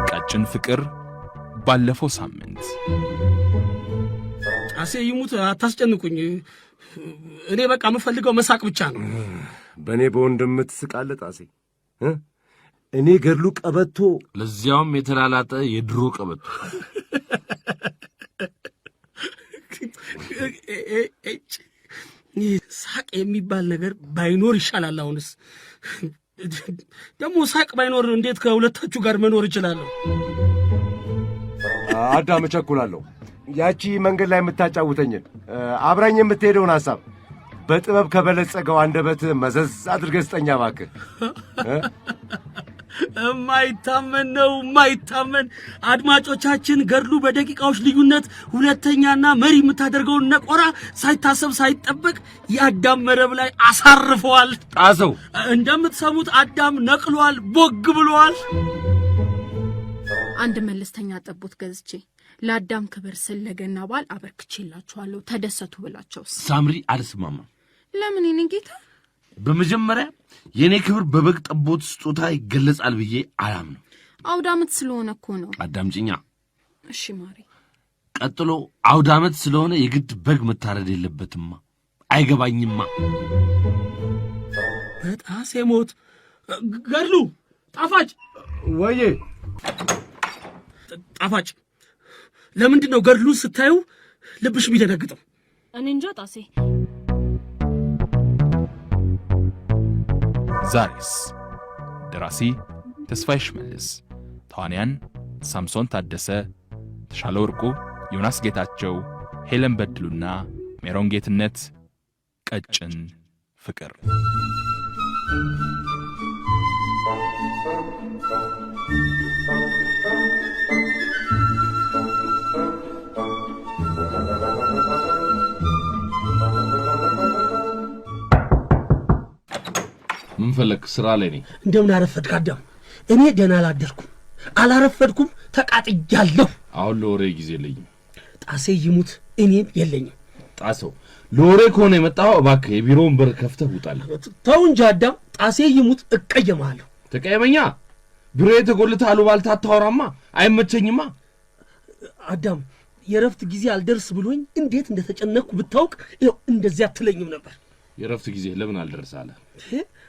ቀጭን ፍቅር ባለፈው ሳምንት ጣሴ ይሙት አታስጨንቁኝ። እኔ በቃ የምፈልገው መሳቅ ብቻ ነው። በእኔ በወንድም ትስቃለህ ጣሴ? እኔ ገድሉ ቀበቶ፣ ለዚያውም የተላላጠ የድሮ ቀበቶ። ሳቅ የሚባል ነገር ባይኖር ይሻላል። አሁንስ ደግሞ ሳቅ ባይኖር እንዴት ከሁለታችሁ ጋር መኖር እችላለሁ? አዳም እቸኩላለሁ። ያቺ መንገድ ላይ የምታጫውተኝን አብራኝ የምትሄደውን ሐሳብ በጥበብ ከበለጸገው አንደበት መዘዝ አድርገህ ስጠኛ እባክህ። የማይታመን ነው የማይታመን። አድማጮቻችን ገድሉ በደቂቃዎች ልዩነት ሁለተኛና መሪ የምታደርገውን ነቆራ ሳይታሰብ ሳይጠበቅ የአዳም መረብ ላይ አሳርፈዋል። ጣሰው እንደምትሰሙት አዳም ነቅሏል፣ ቦግ ብሏል። አንድ መለስተኛ ጠቦት ገዝቼ ለአዳም ክብር ስል ለገና በዓል አበርክቼላችኋለሁ፣ ተደሰቱ ብላቸውስ? ሳምሪ አልስማማም። ለምን የኔ ጌታ? በመጀመሪያ የኔ ክብር በበግ ጠቦት ስጦታ ይገለጻል ብዬ አላምንም። አውደ ዓመት ስለሆነ እኮ ነው። አዳምጪኛ። እሺ ማሪ። ቀጥሎ አውደ ዓመት ስለሆነ የግድ በግ መታረድ የለበትማ። አይገባኝማ። በጣሴ ሞት ገድሉ ጣፋጭ ወዬ ጣፋጭ፣ ለምንድን ነው ገድሉን ስታዩ ልብሽ የሚደነግጠው? እኔ እንጃ ጣሴ። ዛሬስ ደራሲ ተስፋዬ ሽመልስ፣ ተዋንያን ሳምሶን ታደሰ፣ ተሻለ ወርቁ፣ ዮናስ ጌታቸው፣ ሄለን በድሉና ሜሮን ጌትነት። ቀጭን ፍቅር። ምን ፈለክ? ስራ ላይ ነኝ። እንደምን አረፈድክ አዳም? እኔ ደህና አላረፈድኩም፣ ተቃጥያለሁ። አሁን ለወሬ ጊዜ የለኝም። ጣሴ ይሙት እኔም የለኝም። ጣሰው ለወሬ ከሆነ የመጣው እባክህ የቢሮውን በር ከፍተህ ውጣልኝ። ተው እንጂ አዳም፣ ጣሴ ይሙት እቀየማለሁ። ተቀየመኛ። ቢሮዬ ተጎልተህ አሉባልታ አታወራማ፣ አይመቸኝማ። አዳም የረፍት ጊዜ አልደርስ ብሎኝ እንዴት እንደተጨነቅኩ ብታውቅ ይኸው እንደዚያ አትለኝም ነበር። የረፍት ጊዜ ለምን አልደርስ አለ?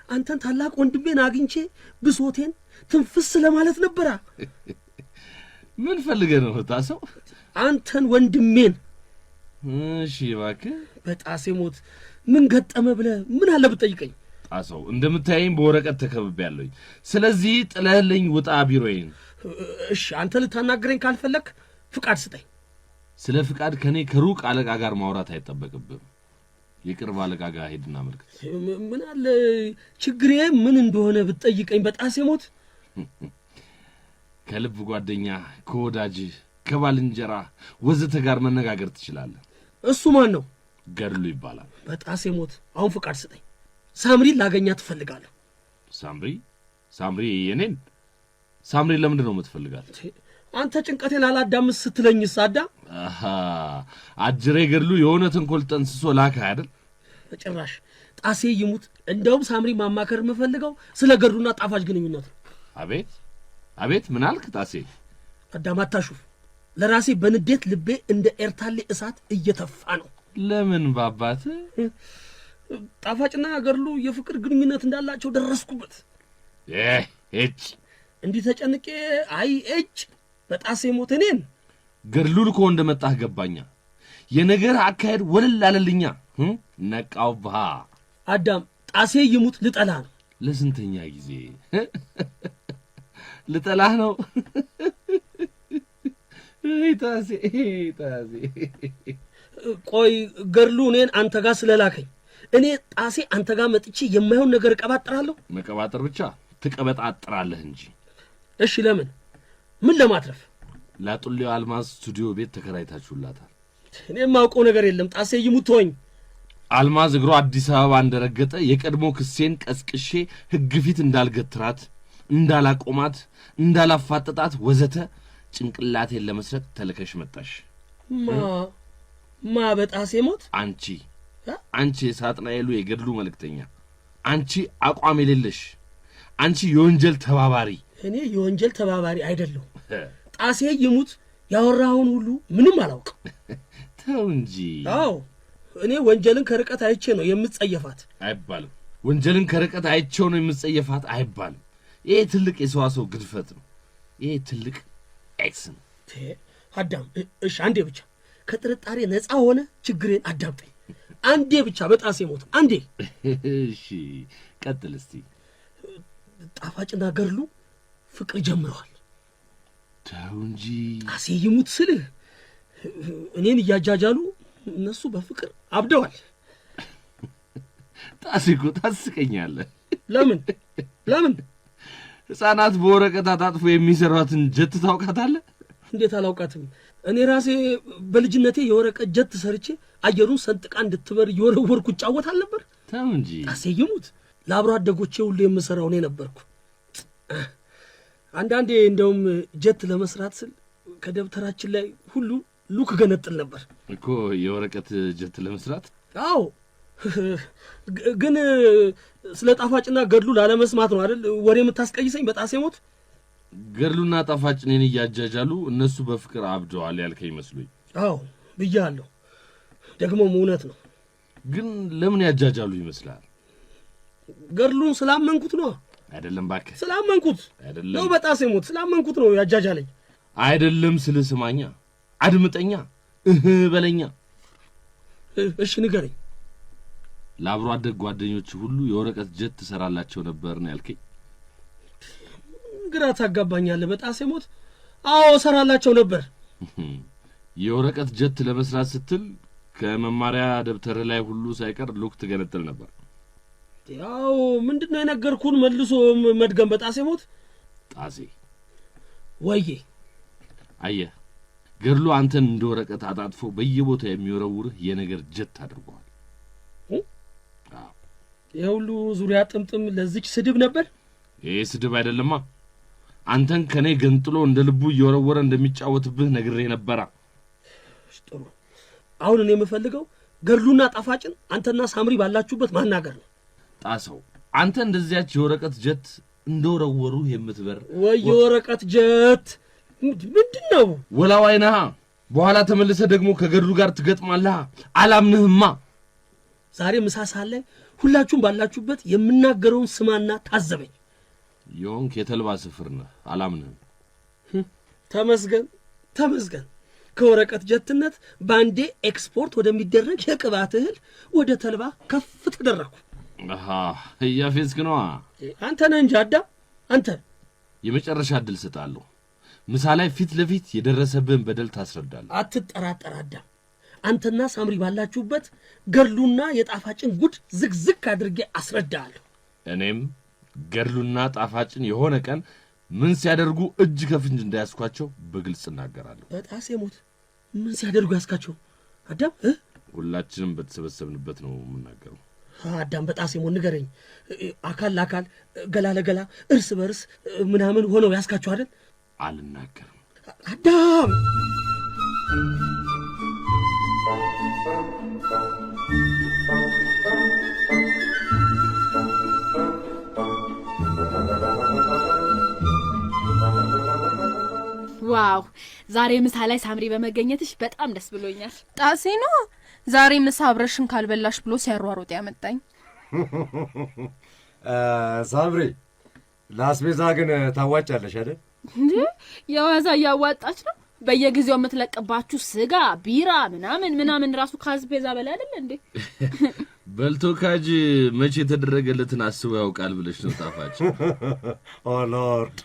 አንተን ታላቅ ወንድሜን አግኝቼ ብሶቴን ትንፍስ ለማለት ነበራ። ምን ፈልገህ ነው ጣሰው? አንተን ወንድሜን። እሺ እባክህ። በጣሴ ሞት ምን ገጠመ ብለህ ምን አለ ብትጠይቀኝ? ጣሰው እንደምታየኝ በወረቀት ተከብቤያለሁኝ። ስለዚህ ጥለህልኝ ውጣ ቢሮዬን። እሺ አንተ ልታናግረኝ ካልፈለክ ፍቃድ ስጠኝ። ስለ ፍቃድ ከኔ ከሩቅ አለቃ ጋር ማውራት አይጠበቅብም። የቅርብ አለቃ ጋር ሄድና መልክት። ምን አለ ችግሬ ምን እንደሆነ ብትጠይቀኝ? በጣሴ ሞት ከልብ ጓደኛ፣ ከወዳጅ፣ ከባልንጀራ ወዘተ ጋር መነጋገር ትችላለህ። እሱ ማን ነው? ገድሉ ይባላል። በጣሴ ሞት አሁን ፍቃድ ስጠኝ። ሳምሪ ላገኛት ትፈልጋለሁ። ሳምሪ የኔን? ሳምሪ ለምንድን ነው የምትፈልጋት? አንተ ጭንቀቴን አላዳምስ ስትለኝ ሳዳ አጅሬ ገድሉ የሆነ ተንኮል ጠንስሶ ላከ አይደል? በጭራሽ ጣሴ ይሙት። እንደውም ሳምሪ ማማከር የምፈልገው ስለ ገድሉና ጣፋጭ ግንኙነት ነው። አቤት ምን አልክ ጣሴ? አዳም አታሹፍ። ለራሴ በንዴት ልቤ እንደ ኤርታሌ እሳት እየተፋ ነው። ለምን ባባት? ጣፋጭና ገድሉ የፍቅር ግንኙነት እንዳላቸው ደረስኩበት። እንዲህ ተጨንቄ በጣሴ ሞት እኔን ገድሉ ልኮ እንደመጣህ ገባኛ። የነገር አካሄድ ወለል አለልኛ። ነቃውብሃ። አዳም ጣሴ ይሙት ልጠላህ ነው። ለስንተኛ ጊዜ ልጠላህ ነው? ጣሴ ቆይ ገድሉ እኔን አንተ ጋር ስለላከኝ እኔ ጣሴ አንተ ጋር መጥቼ የማይሆን ነገር እቀባጥራለሁ? መቀባጠር ብቻ ትቀበጣጥራለህ እንጂ። እሺ ለምን? ምን ለማትረፍ? ላጡሌው አልማዝ ስቱዲዮ ቤት ተከራይታችሁላታል። እኔ የማውቀው ነገር የለም። ጣሴ ይሙት ተወኝ። አልማዝ እግሯ አዲስ አበባ እንደረገጠ የቀድሞ ክሴን ቀስቅሼ ሕግ ፊት እንዳልገትራት፣ እንዳላቆማት፣ እንዳላፋጠጣት ወዘተ ጭንቅላቴን ለመስረት ተልከሽ መጣሽ። ማ በጣሴ ሞት? አንቺ የሳጥናኤሉ የገድሉ መልእክተኛ አንቺ አቋም የሌለሽ፣ አንቺ የወንጀል ተባባሪ። እኔ የወንጀል ተባባሪ አይደለሁ። ጣሴ ይሙት ያወራውን ሁሉ ምንም አላውቅም። ተው እንጂ። አዎ እኔ ወንጀልን ከርቀት አይቼ ነው የምጸየፋት አይባልም። ወንጀልን ከርቀት አይቼው ነው የምጸየፋት አይባልም። ይሄ ትልቅ የሰዋሰው ግድፈት ነው። ይሄ ትልቅ ኤክስ ነው። አዳም እሺ፣ አንዴ ብቻ ከጥርጣሬ ነፃ ሆነ ችግሬን አዳምጠኝ። አንዴ ብቻ በጣሴ ሞት አንዴ። እሺ ቀጥል እስቲ። ጣፋጭና ገድሉ ፍቅር ጀምረዋል። ተው እንጂ። ጣሴ ይሙት ስልህ እኔን እያጃጃሉ እነሱ በፍቅር አብደዋል። ጣሴ እኮ ታስቀኛለህ። ለምን ለምን? ሕፃናት በወረቀት አጣጥፎ የሚሰሯትን ጀት ታውቃታለህ? እንዴት አላውቃትም? እኔ ራሴ በልጅነቴ የወረቀት ጀት ሰርቼ አየሩን ሰንጥቃ እንድትበር እየወረወርኩ እጫወት አልነበር? ተው እንጂ። ጣሴ ይሙት ለአብሮ አደጎቼ ሁሉ የምሠራው እኔ ነበርኩ። አንዳንዴ እንደውም ጀት ለመስራት ስል ከደብተራችን ላይ ሁሉ ሉክ ገነጥል ነበር እኮ የወረቀት ጀት ለመስራት። አዎ ግን ስለ ጣፋጭና ገድሉ ላለመስማት ነው አይደል ወሬ የምታስቀይሰኝ በጣሴ ሞት? ገድሉና ጣፋጭ እኔን እያጃጃሉ እነሱ በፍቅር አብደዋል ያልከኝ መስሎኝ። አዎ ብያለሁ፣ ደግሞም እውነት ነው። ግን ለምን ያጃጃሉ ይመስላል? ገድሉን ስላመንኩት ነው። አይደለም እባክህ፣ ስላመንኩት አይደለም ነው። በጣሴ ሞት ስላመንኩት ነው ያጃጃለኝ። አይደለም ስልህ ስማኛ፣ አድምጠኛ፣ በለኛ። እሺ ንገረኝ። ለአብሮ አደግ ጓደኞች ሁሉ የወረቀት ጀት ትሰራላቸው ነበር ነው ያልከኝ? ግራ ታጋባኛለህ በጣሴ ሞት። አዎ ሰራላቸው ነበር። የወረቀት ጀት ለመስራት ስትል ከመማሪያ ደብተር ላይ ሁሉ ሳይቀር ሉክ ትገነጥል ነበር። ያው ምንድነው የነገርኩን መልሶ መድገም በጣሴ ሞት። ጣሴ ወዬ አየህ፣ ገድሉ አንተን እንደ ወረቀት አጣጥፎ በየቦታው የሚወረውርህ የነገር ጀት አድርጓል። የሁሉ ዙሪያ ጥምጥም ለዚች ስድብ ነበር? ይሄ ስድብ አይደለማ። አንተን ከኔ ገንጥሎ እንደ ልቡ እየወረወረ እንደሚጫወትብህ ነግሬ ነበራ። ጥሩ። አሁን እኔ የምፈልገው ገድሉና ጣፋጭን አንተና ሳምሪ ባላችሁበት ማናገር ነው። ጣሰው፣ አንተ እንደዚያች የወረቀት ጀት እንደወረወሩ የምትበር ወይ የወረቀት ጀት ምንድን ነው? ወላዋይ ነሃ። በኋላ ተመልሰ ደግሞ ከገድሉ ጋር ትገጥማለህ። አላምንህማ። ዛሬ ምሳ ሰዓት ላይ ሁላችሁም ባላችሁበት የምናገረውን ስማና ታዘበኝ። የሆንክ የተልባ ስፍር ነህ። አላምንህም። ተመስገን ተመስገን። ከወረቀት ጀትነት ባንዴ ኤክስፖርት ወደሚደረግ የቅባት እህል ወደ ተልባ ከፍ ተደረኩ። አሃ እያፌዝክ ነዋ። አንተ ነህ እንጂ አዳም፣ አንተ። የመጨረሻ ዕድል ሰጣለሁ። ምሳ ላይ ፊት ለፊት የደረሰብህን በደል ታስረዳለህ። አትጠራጠር አዳም። አንተና ሳምሪ ባላችሁበት ገድሉና የጣፋጭን ጉድ ዝግዝግ አድርጌ አስረዳለሁ። እኔም ገድሉና ጣፋጭን የሆነ ቀን ምን ሲያደርጉ እጅ ከፍንጅ እንዳያስኳቸው በግልጽ እናገራለሁ። በጣሴ ሞት ምን ሲያደርጉ ያስካቸው አዳም? ሁላችንም በተሰበሰብንበት ነው የምናገረው። አዳም በጣሴ ሞት ንገረኝ። አካል ለአካል ገላ ለገላ እርስ በርስ ምናምን ሆነው ያስካቸው አይደል? አልናገርም አዳም። ዋው ዛሬ ምሳ ላይ ሳምሪ በመገኘትሽ በጣም ደስ ብሎኛል። ጣሴ ነው ዛሬ ምሳ አብረሽን ካልበላሽ ብሎ ሲያሯሩጥ ያመጣኝ። ሳምሪ ለአስቤዛ ግን ታዋጫለሽ አይደል? እንዴ የዋዛ እያዋጣች ነው። በየጊዜው የምትለቅባችሁ ስጋ፣ ቢራ ምናምን ራሱ ከአስቤዛ በላይ አይደል እንዴ? በልቶ ካጅ መቼ የተደረገለትን አስቦ ያውቃል ብለሽ ነው ጣፋጭ? ኦ ሎርድ፣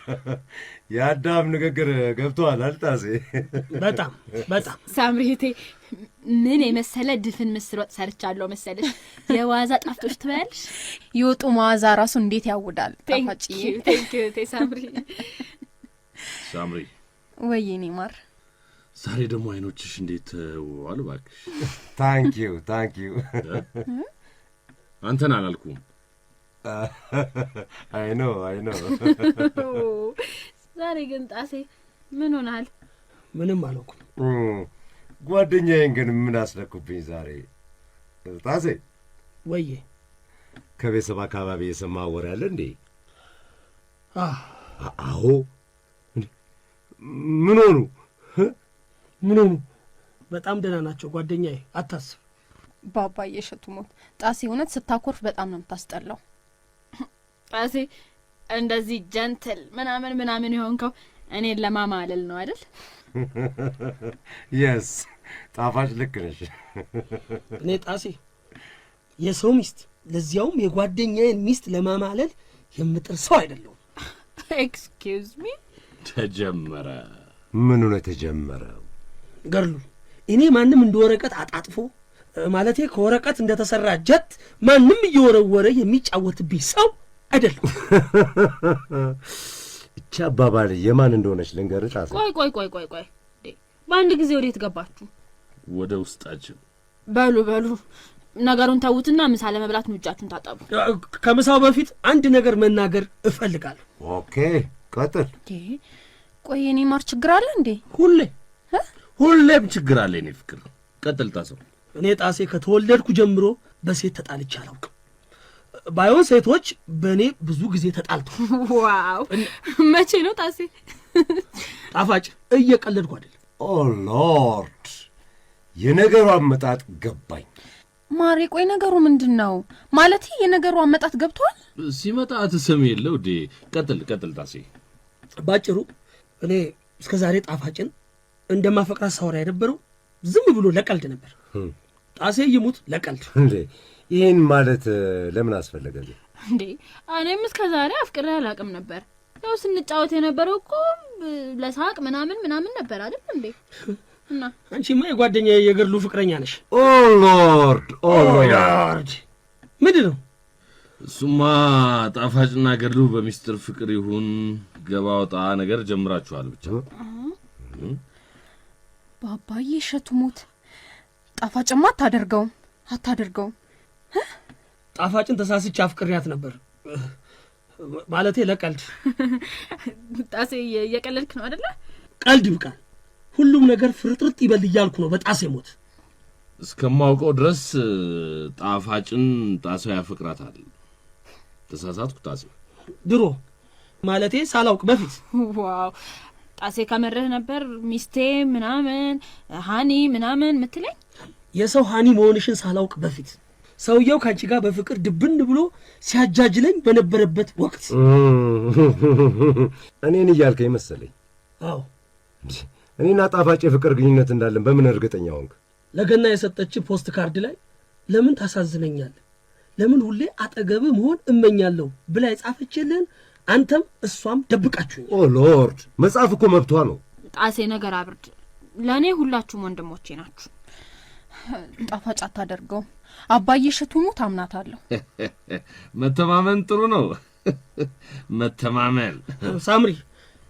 የአዳም ንግግር ገብቶሃል አልጣሴ? በጣም በጣም ሳምሪቴ፣ ምን የመሰለ ድፍን ምስር ወጥ ሰርቻለሁ መሰለሽ። የዋዛ ጣፍጦሽ ትበያለሽ። የወጡ መዓዛ ራሱ እንዴት ያውዳል ጣፋጭዬ። ቴንኪዩ ሳምሪ። ሳምሪ ወይኔ ማር፣ ዛሬ ደግሞ አይኖችሽ እንዴት ዋሉ እባክሽ። ታንኪዩ ታንኪዩ። አንተን አላልኩም። አይ ኖ ዛሬ ግን ጣሴ ምን ሆናል? ምንም አልኩም። ጓደኛዬን ግን ምን አስለኩብኝ ዛሬ? ጣሴ ወዬ ከቤተሰብ አካባቢ የሰማህ ወሬ አለ እንዴ? አዎ። ምን ሆኑ? ምን ሆኑ? በጣም ደህና ናቸው ጓደኛዬ፣ አታስብ። ባባዬ እሸቱ ሞት ጣሴ እውነት ስታኮርፍ በጣም ነው የምታስጠላው። ጣሴ እንደዚህ ጀንትል ምናምን የሆንከው እኔን ለማማለል ነው አይደል? የስ ጣፋጭ ልክ ነሽ። እኔ ጣሴ የሰው ሚስት ለዚያውም የጓደኛዬን ሚስት ለማማለል የምጥር ሰው አይደለሁም። ኤክስኪውዝ ሚ። ተጀመረ። ምኑ ነው የተጀመረው? ገርሉ እኔ ማንም እንደ ወረቀት አጣጥፎ ማለቴ ከወረቀት እንደተሰራ ጀት ማንም እየወረወረ የሚጫወትብኝ ሰው አይደለም። እቺ አባባል የማን እንደሆነች ልንገርሽ። ቆይ በአንድ ጊዜ ወዴት ገባችሁ? ወደ ውስጣችን። በሉ ነገሩን ተዉትና ምሳ ለመብላት እጃችሁን ታጠቡ። ከምሳው በፊት አንድ ነገር መናገር እፈልጋለሁ። ኦኬ ቀጥል። ቆይ የኔ ማር ችግር አለ እንዴ? ሁሌም ችግር አለ የኔ ፍቅር። ቀጥል ጣሰው። እኔ ጣሴ ከተወለድኩ ጀምሮ በሴት ተጣልቼ አላውቅም። ባይሆን ሴቶች በእኔ ብዙ ጊዜ ተጣልተው። ዋው መቼ ነው ጣሴ? ጣፋጭ እየቀለድኩ አይደለም። ኦ ሎርድ የነገሩ አመጣጥ ገባኝ። ማሬ ቆይ ነገሩ ምንድን ነው? ማለት የነገሩ አመጣጥ ገብቷል? ሲመጣ አትሰሚ የለው እንዴ? ቀጥል ጣሴ። ባጭሩ እኔ እስከ ዛሬ ጣፋጭን እንደማፈቅራት ሳወራ የነበረው ዝም ብሎ ለቀልድ ነበር። ጣሴ ይሙት ለቀልድ እንዴ! ይህን ማለት ለምን አስፈለገ እንዴ? እኔም እስከ ዛሬ አፍቅሬ አላውቅም ነበር። ያው ስንጫወት የነበረው እኮ ለሳቅ ምናምን ነበር አይደል እንዴ? እና አንቺማ የጓደኛዬ የገድሉ ፍቅረኛ ነሽ። ኦ ሎርድ ምንድን ነው እሱማ? ጣፋጭና ገድሉ በሚስጥር ፍቅር ይሁን ገባ ወጣ ነገር ጀምራችኋል ብቻ። ባባዬ እሸቱ ሞት ጣፋጭማ አታደርገውም። ጣፋጭን ተሳስቼ አፍቅሬያት ነበር ማለቴ ለቀልድ። ጣሴ እየቀለድክ ነው አይደለ? ቀልድ ይብቃል። ሁሉም ነገር ፍርጥርጥ ይበል እያልኩ ነው። በጣሴ ሞት እስከማውቀው ድረስ ጣፋጭን ጣሰው ያፈቅራታል። ተሳሳትኩ ጣሴ? ድሮ ማለቴ ሳላውቅ በፊት። ዋው ጣሴ ከመረህ ነበር ሚስቴ ምናምን ሃኒ ምናምን ምትለኝ? የሰው ሃኒ መሆንሽን ሳላውቅ በፊት ሰውየው ካንቺ ጋር በፍቅር ድብን ብሎ ሲያጃጅለኝ በነበረበት ወቅት። እኔን እያልከኝ መሰለኝ። አዎ እኔና ጣፋጭ የፍቅር ግንኙነት እንዳለን በምን እርግጠኛ ሆንክ? ለገና የሰጠች ፖስት ካርድ ላይ ለምን ታሳዝነኛለህ፣ ለምን ሁሌ አጠገብህ መሆን እመኛለሁ ብላ የጻፈችልን አንተም እሷም ደብቃችሁኝ። ኦ ሎርድ መጽሐፍ እኮ መብቷ ነው። ጣሴ ነገር አብርድ። ለእኔ ሁላችሁም ወንድሞቼ ናችሁ። ጣፋጭ አታደርገውም። አባዬ እሸቱ ሞት አምናታለሁ። መተማመን ጥሩ ነው። መተማመን። ሳምሪ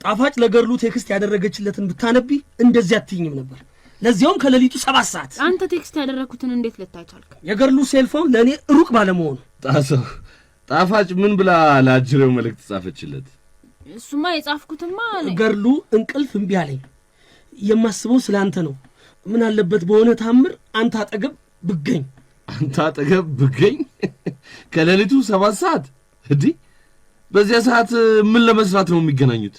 ጣፋጭ ለገድሉ ቴክስት ያደረገችለትን ብታነቢ እንደዚህ አትይኝም ነበር። ለዚያውም ከሌሊቱ 7 ሰዓት። አንተ ቴክስት ያደረኩትን እንዴት ልታይ ቻልክ? የገድሉ ሴልፎን ለእኔ ሩቅ ባለመሆኑ። ጣሰው ጣፋጭ ምን ብላ ለአጅሬው መልእክት ጻፈችለት? እሱማ የጻፍኩትማ ገድሉ እንቅልፍ እምቢ አለኝ፣ የማስበው ስለ አንተ ነው፣ ምን አለበት በሆነ ታምር አንተ አጠገብ ብገኝ። አንተ አጠገብ ብገኝ? ከሌሊቱ 7 ሰዓት እንዲህ? በዚያ ሰዓት ምን ለመስራት ነው የሚገናኙት?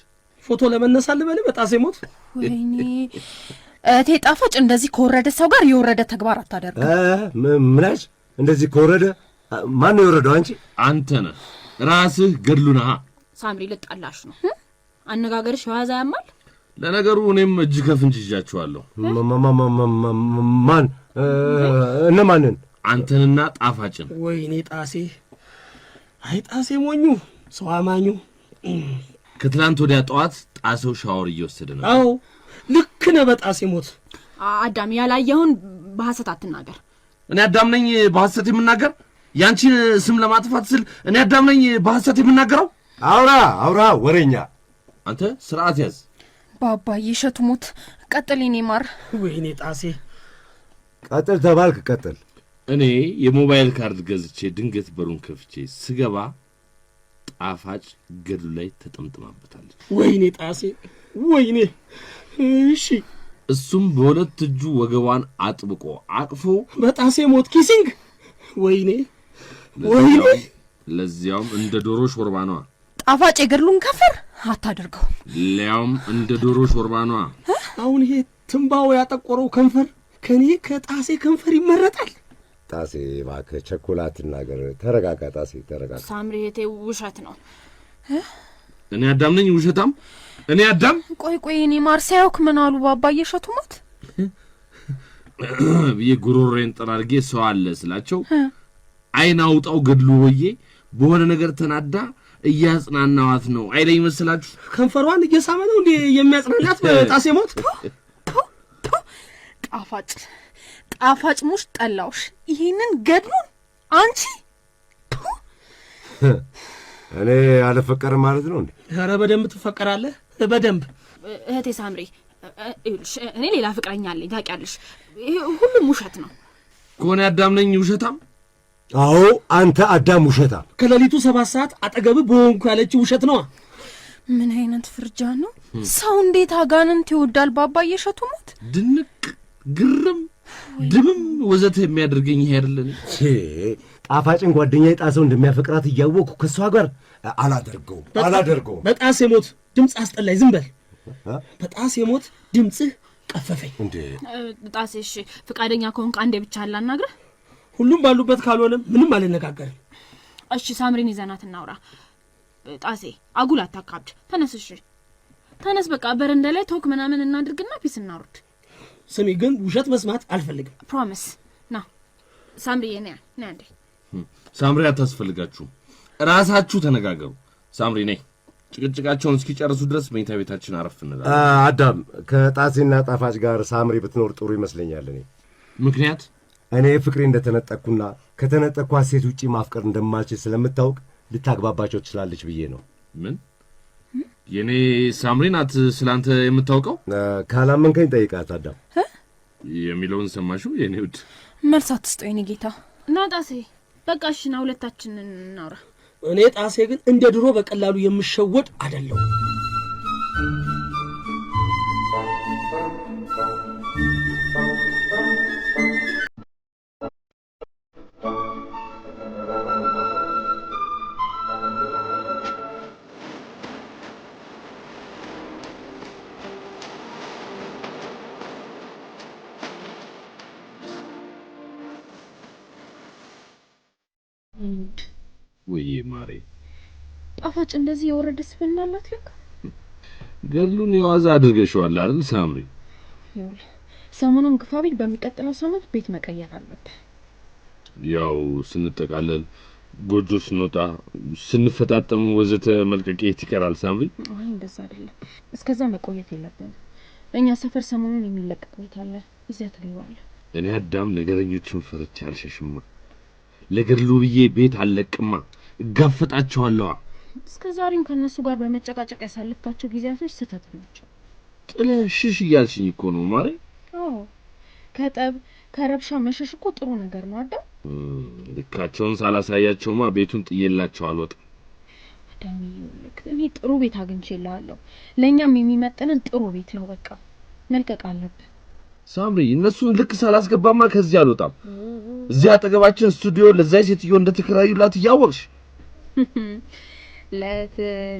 ፎቶ ለመነሳት ልበል? በጣሴ ሞት። ወይኔ እቴ ጣፋጭ እንደዚህ ከወረደ ሰው ጋር የወረደ ተግባር አታደርግም። ምናች እንደዚህ ከወረደ ማን ነው የወረደው? አንቺ? አንተ ነህ ራስህ ገድሉ ነህ። ሳምሪ ልጣላሽ ነው አነጋገርሽ የዋዛ ያማል። ለነገሩ እኔም እጅ ከፍንጅ ይዣችኋለሁ። ማን? እነማንን? አንተንና ጣፋጭን። ወይኔ ጣሴ፣ አይ ጣሴ ሞኙ ሰው አማኙ። ከትላንት ወዲያ ጠዋት ጣሰው ሻወር እየወሰደ ነው። አዎ ልክ ነህ በጣሴ ሞት። አዳም ያላየውን በሐሰት አትናገር። እኔ አዳም ነኝ በሐሰት የምናገር? ያንቺን ስም ለማጥፋት ስል እኔ አዳም ነኝ በሐሰት የምናገረው? አውራ ወሬኛ። አንተ ስርዓት ያዝ። ባባዬ እሸቱ ሞት ቀጥል የኔ ማር። ወይኔ ጣሴ። ቀጥል ተባልክ ቀጥል። እኔ የሞባይል ካርድ ገዝቼ ድንገት በሩን ከፍቼ ስገባ ጣፋጭ ገድሉ ላይ ተጠምጥማበታለች። ወይኔ ጣሴ ወይኔ። እሺ እሱም በሁለት እጁ ወገቧን አጥብቆ አቅፎ በጣሴ ሞት ኪሲንግ። ወይኔ ለዚያውም እንደ ዶሮ ሾርባ ነው። ጣፋጭ የገድሉን ከንፈር አታደርገው። ሊያውም እንደ ዶሮ ሾርባ ነው። አሁን ይሄ ትንባው ያጠቆረው ከንፈር ከኔ ከጣሴ ከንፈር ይመረጣል? ጣሴ እባክህ ቸኮላት ትናገር። ተረጋጋ ጣሴ ተረጋጋ። ሳምሪ እህቴ ውሸት ነው። እኔ አዳም ነኝ ውሸታም? እኔ አዳም? ቆይ እኔ ማርሳያውክ ምን አሉ ባባዬ እሸቱ ሞት ብዬ ጉሮሬን ጠራርጌ ሰው አለ ስላቸው አይን አውጣው ገድሉ ሆዬ በሆነ ነገር ተናዳ እያጽናናዋት ነው አይደል ይመስላችሁ? ከንፈሯን እየሳመ ነው እንዴ የሚያጽናናት በጣሴ ሞት? ጣፋጭ ሙሽ ጠላውሽ ይሄንን ገድሉን አንቺ እኔ አልፈቀርም ማለት ነው እንዴ? ኧረ በደንብ ትፈቀራለህ በደንብ። እህቴ ሳምሪ እኔ ሌላ ፍቅረኛ አለኝ ታውቂያለሽ። ይሄ ሁሉም ውሸት ነው። ከሆነ አዳም ነኝ ውሸታም? አዎ አንተ አዳም ውሸታም። ከሌሊቱ 7 ሰዓት አጠገብ በሆንኩ ያለችው ውሸት ነው። ምን አይነት ፍርጃ ነው? ሰው እንዴት አጋንንት ይወዳል ባባዬ እሸቱ ሞት? ድንቅ ግርም ድምም ወዘተ የሚያደርገኝ ይሄ አይደለም። ጣፋጭን ጓደኛዬ ጣሰው እንደሚያፈቅራት እያወቅሁ ከሷ ጋር አላደርገውም። በጣሴ ሞት ድምፅ አስጠላኝ። ዝም በል። በጣሴ ሞት ድምፅህ ቀፈፈኝ። እንዴ ጣሴ እሺ ፍቃደኛ ከሆንክ አንዴ ብቻ አላናግረህ። ሁሉም ባሉበት ካልሆነም ምንም አልነጋገርም። እሺ ሳምሪን ይዘናት እናውራ። ጣሴ አጉል አታካብድ። ተነስ። እሺ ተነስ። በቃ በረንዳ ላይ ቶክ ምናምን እናድርግና ፒስ እናውርድ። ስሚ ግን ውሸት መስማት አልፈልግም። ፕሮሚስ ና ሳምሪ የኔ ና እንዴ። ሳምሪ አታስፈልጋችሁም። ራሳችሁ ተነጋገሩ። ሳምሪ ነይ። ጭቅጭቃቸውን እስኪጨርሱ ድረስ መኝታ ቤታችን አረፍ እንላለን። አዳም ከጣሴና ጣፋጭ ጋር ሳምሪ ብትኖር ጥሩ ይመስለኛል። ምክንያት እኔ ፍቅሬ እንደተነጠቅኩና ከተነጠቅኳት ሴት ውጪ ማፍቀር እንደማልችል ስለምታውቅ ልታግባባቸው ትችላለች ብዬ ነው። ምን የኔ ሳምሪ ናት ስላንተ የምታውቀው? ካላመንከኝ ጠይቃት አዳም። የሚለውን ሰማሽው የኔ ውድ? መልስ አትስጠው የኔ ጌታ። እና ጣሴ በቃ እሺ ና ሁለታችንን እናውራ። እኔ ጣሴ ግን እንደ ድሮ በቀላሉ የምሸወድ አይደለሁ። ወይ ማሬ ጣፋጭ እንደዚህ የወረደ ስብዕና አላት ለካ። ገድሉን የዋዛ አድርገሽዋል አይደል ሳምሪ? ይኸውልህ ሰሞኑን ግፋቢል በሚቀጥለው ሳምንት ቤት መቀየር አለበት። ያው ስንጠቃለል ጎጆ ስንወጣ ስንፈጣጠም ወዘተ መልቀቂያት ይቀራል ሳምሪ። አይ እንደዛ አይደለም። እስከዛ መቆየት የለብንም። እኛ ሰፈር ሰሞኑን የሚለቀቅ ቤት አለ፣ እዚያ ትገባለህ። እኔ አዳም ነገረኞችን ፈርቼ አልሸሽማ። ለገድሉ ብዬ ቤት አለቅማ እጋፈጣቸዋለሁ። እስከ ዛሬም ከነሱ ጋር በመጨቃጨቅ ያሳለፍካቸው ጊዜያቶች ስህተት ናቸው። ጥለሽሽ እያልሽኝ እኮ ነው ማሬ። አዎ ከጠብ ከረብሻ መሸሽ እኮ ጥሩ ነገር ነው አይደል? ልካቸውን ሳላሳያቸውማ ቤቱን ጥዬላቸው አልወጣም። አዳም ይልክ እኔ ጥሩ ቤት አግኝቼልሃለሁ። ለኛም የሚመጥንን ጥሩ ቤት ነው። በቃ መልቀቅ አለብህ ሳምሪ። እነሱን ልክ ሳላስገባማ ከዚህ አልወጣም። እዚህ አጠገባችን ስቱዲዮ ለዛይ ሴትዮ እንደተከራዩላት እያወቅሽ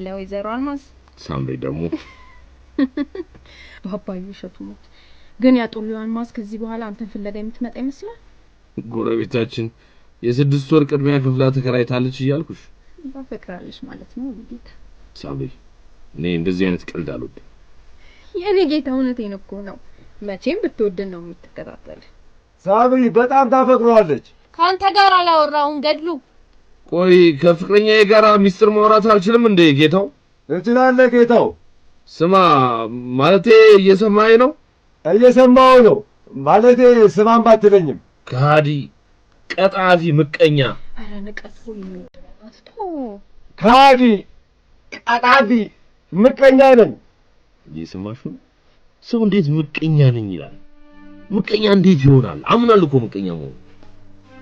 ለወይዘሮ አልማዝ ሳምሪ ደግሞ ባባዬ እሸቱ ሞት ግን ያጡልዩ አልማዝ ከዚህ በኋላ አንተን ፍለጋ የምትመጣ ይመስላል። ጎረቤታችን የ6 ወር ቅድሚያ ክፍላ ተከራይታለች እያልኩሽ ባፈቅራለች ማለት ነው ጌታ። ሳምሪ እኔ እንደዚህ አይነት ቀልድ አልወድም። የኔ ጌታ እውነቴን እኮ ነው። መቼም ብትወደን ነው የምትከታተል። ሳምሪ በጣም ታፈቅረዋለች። ካንተ ጋር አላወራውን ገድሉ። ቆይ ከፍቅረኛዬ ጋር ሚስጥር ማውራት አልችልም እንዴ ጌታው? እችላለህ ጌታው። ስማ ማለቴ እየሰማኸኝ ነው? እየሰማሁ ነው ማለቴ ስማም ባትለኝም። ከሃዲ ቀጣፊ ምቀኛ። አረ ንቀት ሁሉ ነው። ከሃዲ ቀጣፊ ምቀኛ ነኝ። እየሰማሽ ነው? ሰው እንዴት ምቀኛ ነኝ ይላል? ምቀኛ እንዴት ይሆናል? አምናለሁ እኮ ምቀኛ ነው።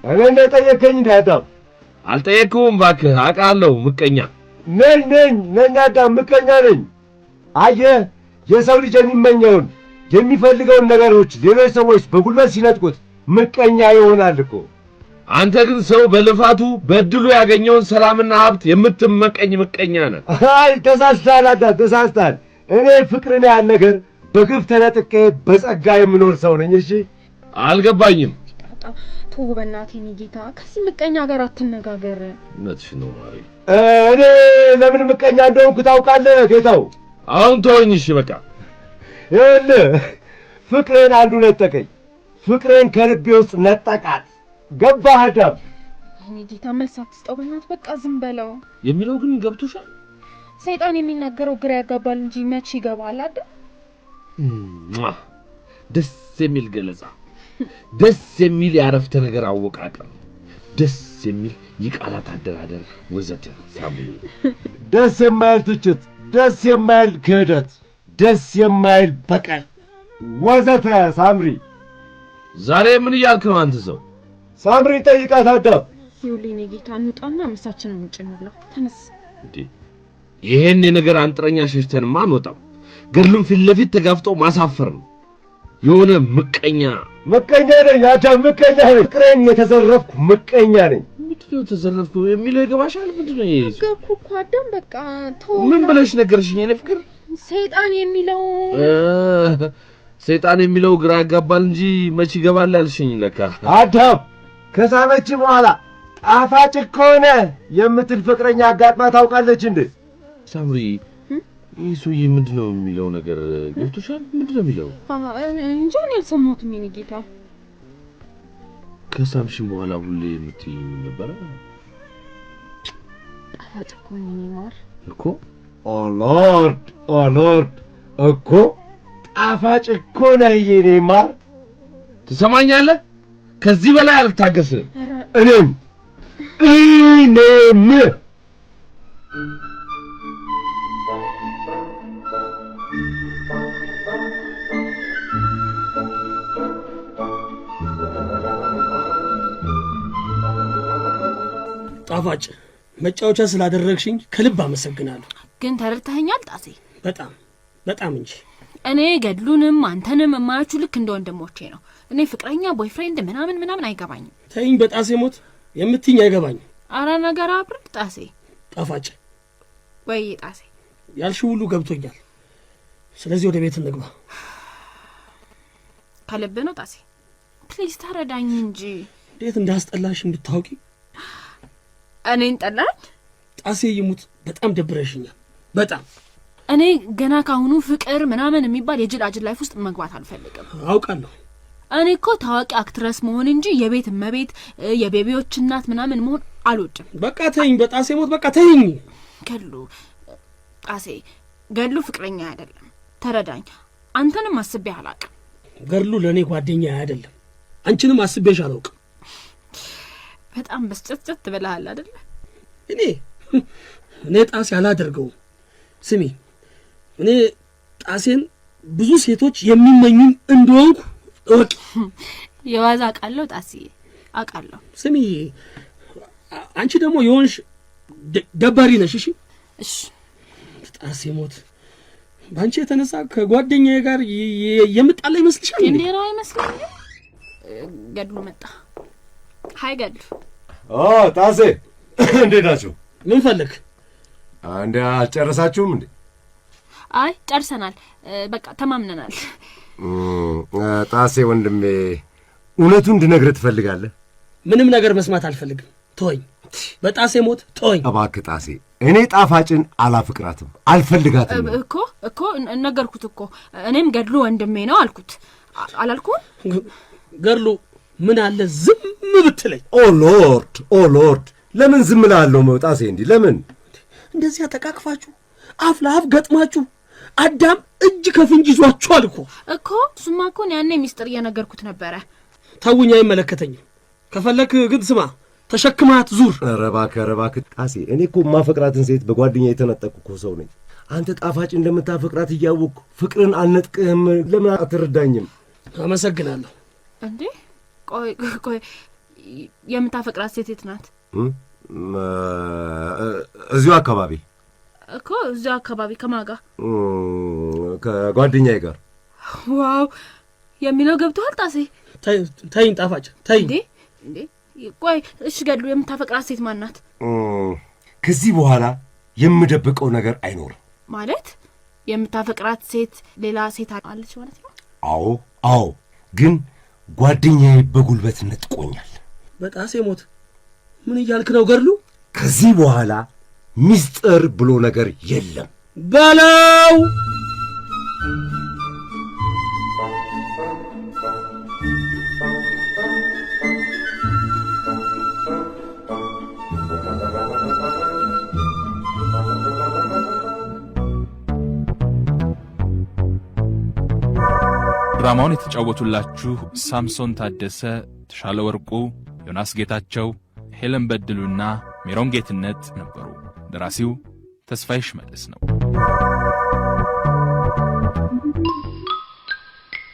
እኔ እንደጠየከኝ እንዳዳም አልጠየቅኩም እባክህ። አውቃለሁ ምቀኛ ነኝ አዳም ምቀኛ ነኝ። አየህ የሰው ልጅ የሚመኘውን የሚፈልገውን ነገሮች ሌሎች ሰዎች በጉልበት ሲነጥቁት ምቀኛ ይሆናል እኮ። አንተ ግን ሰው በልፋቱ በድሉ ያገኘውን ሰላምና ሀብት የምትመቀኝ ምቀኛ ነህ። አይ ተሳስተሃል አዳም ተሳስተሃል። እኔ ፍቅርን ያህል ነገር በግፍ ተነጥቄ በጸጋ የምኖር ሰው ነኝ። እሺ አልገባኝም። ተው በእናትህ የኔ ጌታ፣ ከዚህ ምቀኛ ጋር አትነጋገር። እውነትሽ ነው ማሪ። እኔ ለምን ምቀኛ እንደሆንኩ ታውቃለህ ጌታው? አሁን ተወኝ እሺ በቃ። ይኸውልህ ፍቅርን አንዱ ነጠቀኝ፣ ፍቅርን ከልቤ ውስጥ ነጠቃት። ገባህ አዳም? የኔ ጌታ መልስ አትስጠው በእናትህ፣ በቃ ዝም በለው። የሚለው ግን ገብቶሻል? ሰይጣን የሚናገረው ግራ ያጋባል እንጂ መች ይገባል አይደል? ደስ የሚል ገለጻ፣ ደስ የሚል ያረፍተ ነገር አወቃቀር፣ ደስ የሚል የቃላት አደራደር ወዘተ። ሳምሪ ደስ የማይል ትችት፣ ደስ የማይል ክህደት፣ ደስ የማይል በቀል ወዘተ። ሳምሪ ዛሬ ምን እያልክ ነው አንተ ሰው? ሳምሪ ጠይቃት አዳም። ይኸውልህ የኔ ጌታ እንውጣና ምሳችንን ውጭ እንብላ። ተነስ። እንዴ ይሄን የነገር አንጥረኛ ሸሽተንማ አንወጣም። ገድሉን ፊት ለፊት ተጋፍጦ ማሳፈር ነው። የሆነ ምቀኛ ነኝ አዳም፣ ምቀኛ ነኝ። ፍቅሬን የተዘረፍኩ ምቀኛ ነኝ። ምንድነው ተዘረፍኩ የሚለው ይገባሻል? ምንድነው ይሄ? ነገርኩህ እኮ አዳም፣ በቃ ተው። ምን ብለሽ ነገርሽኝ? የኔ ፍቅር ሰይጣን የሚለው ሰይጣን የሚለው ግራ ያጋባል እንጂ መች ይገባል ያልሽኝ ለካ። አዳም ከሳመች በኋላ ጣፋጭ እኮ ነህ የምትል ፍቅረኛ አጋጥማ ታውቃለች እንዴ? ሳምሪ ይህ ሰውዬ ምንድነው የሚለው ነገር ገብቶሻል? ምንድነው የሚለው? እንጃ እኔ አልሰማሁትም የኔ ጌታ። ከሳምሽን በኋላ ሁሌ የምትይኝ ነበረ ጣፋጭ እኮ የኔ ማር እኮ። ኦ ሎርድ እኮ ጣፋጭ እኮ ነህ የኔ ማር። ትሰማኛለህ? ከዚህ በላይ አልታገስም። እኔም ጣፋጭ መጫወቻ ስላደረግሽኝ ከልብ አመሰግናለሁ። ግን ተረድተኸኛል ጣሴ? በጣም እንጂ። እኔ ገድሉንም አንተንም የማያችሁ ልክ እንደ ወንድሞቼ ነው። እኔ ፍቅረኛ ቦይፍሬንድ ምናምን አይገባኝም። ተይኝ፣ በጣሴ ሞት የምትይኝ አይገባኝም። አረ ነገር አብርድ ጣሴ። ጣፋጭ ወይ ጣሴ፣ ያልሽው ሁሉ ገብቶኛል። ስለዚህ ወደ ቤት እንግባ። ከልብ ነው ጣሴ? ፕሊዝ ተረዳኝ እንጂ። እንዴት እንዳስጠላሽ እንድታውቂ። እኔን ጠላኝ? ጣሴ ይሙት በጣም ደብረሽኛል። በጣም እኔ ገና ካሁኑ ፍቅር ምናምን የሚባል የጅላጅል ላይፍ ውስጥ መግባት አልፈልግም። አውቃለሁ። እኔ እኮ ታዋቂ አክትረስ መሆን እንጂ የቤት እመቤት የቤቢዎች እናት ምናምን መሆን አልወድም። በቃ ተይኝ፣ በጣሴ ሞት በቃ ተይኝ። ገድሉ ጣሴ፣ ገድሉ ፍቅረኛ አይደለም። ተረዳኝ። አንተንም አስቤ አላውቅም። ገድሉ ለእኔ ጓደኛ አይደለም። አንቺንም አስቤሽ አላውቅም። በጣም በስጨት ብለሃል አይደለ? እኔ ጣሴ አላደርገውም። ስሚ፣ እኔ ጣሴን ብዙ ሴቶች የሚመኙኝ እንደሆንኩ እወቂ። የዋዛ አውቃለሁ ጣሴ፣ አውቃለሁ። ስሚ፣ አንቺ ደግሞ የሆንሽ ደባሪ ነሽ። እሺ ጣሴ ሞት በአንቺ የተነሳ ከጓደኛዬ ጋር የምጣላ ይመስልሻል? እንዴ ነው አይመስለኝም። ገድሉ መጣ። ሃይ ገድሉ። ጣሴ እንዴት ናችሁ? ምን ፈለግ? አንዴ አልጨረሳችሁም እንዴ? አይ ጨርሰናል፣ በቃ ተማምነናል። ጣሴ ወንድሜ እውነቱን እንድነግርህ ትፈልጋለህ? ምንም ነገር መስማት አልፈልግም። ተወኝ፣ በጣሴ ሞት ተወኝ እባክህ ጣሴ። እኔ ጣፋጭን አላፍቅራትም፣ አልፈልጋትም እኮ ነገርኩት እኮ። እኔም ገድሉ ወንድሜ ነው አልኩት። አላልኩም? ገድሉ ምን አለ ዝም ብትለኝ። ኦ ሎርድ ለምን ዝም እላለሁ? ጣሴ እንዲህ ለምን እንደዚያ ተቃቅፋችሁ አፍ ለአፍ ገጥማችሁ አዳም እጅ ከፍንጅ ይዟችኋል እኮ። እሱማ እኮ ያኔ ሚስጥር እየነገርኩት ነበረ። ተውኝ፣ አይመለከተኝም። ከፈለክ ግን ስማ፣ ተሸክማት ዙር። ኧረ እባክህ ጣሴ፣ እኔ እኮ የማፈቅራትን ሴት በጓደኛ የተነጠቅኩ እኮ ሰው ነኝ። አንተ ጣፋጭ እንደምታፈቅራት እያወቅሁ ፍቅርን አልነጥቅህም። ለምን አትረዳኝም? አመሰግናለሁ። እንዴ ቆይ የምታፈቅራት ሴት የት ናት? እዚሁ አካባቢ እኮ። እዚሁ አካባቢ ከማን ጋር? ከጓደኛዬ ጋር። ዋው የሚለው ገብቶሃል ጣሴ? ተይኝ ጣፋጭ ተይኝ። እንዴ ቆይ እሺ ገድሉ የምታፈቅራት ሴት ማን ናት? ከዚህ በኋላ የምደብቀው ነገር አይኖርም። ማለት የምታፈቅራት ሴት ሌላ ሴት አለች ማለት ነው? አዎ ግን ጓደኛዬ በጉልበት ነጥቆኛል። በጣሴ ሞት ምን እያልክ ነው ገድሉ? ከዚህ በኋላ ሚስጥር ብሎ ነገር የለም በለው። ድራማውን የተጫወቱላችሁ ሳምሶን ታደሰ፣ ተሻለ ወርቁ፣ ዮናስ ጌታቸው፣ ሄለን በድሉና ሜሮን ጌትነት ነበሩ። ደራሲው ተስፋዬ ሽመልስ ነው።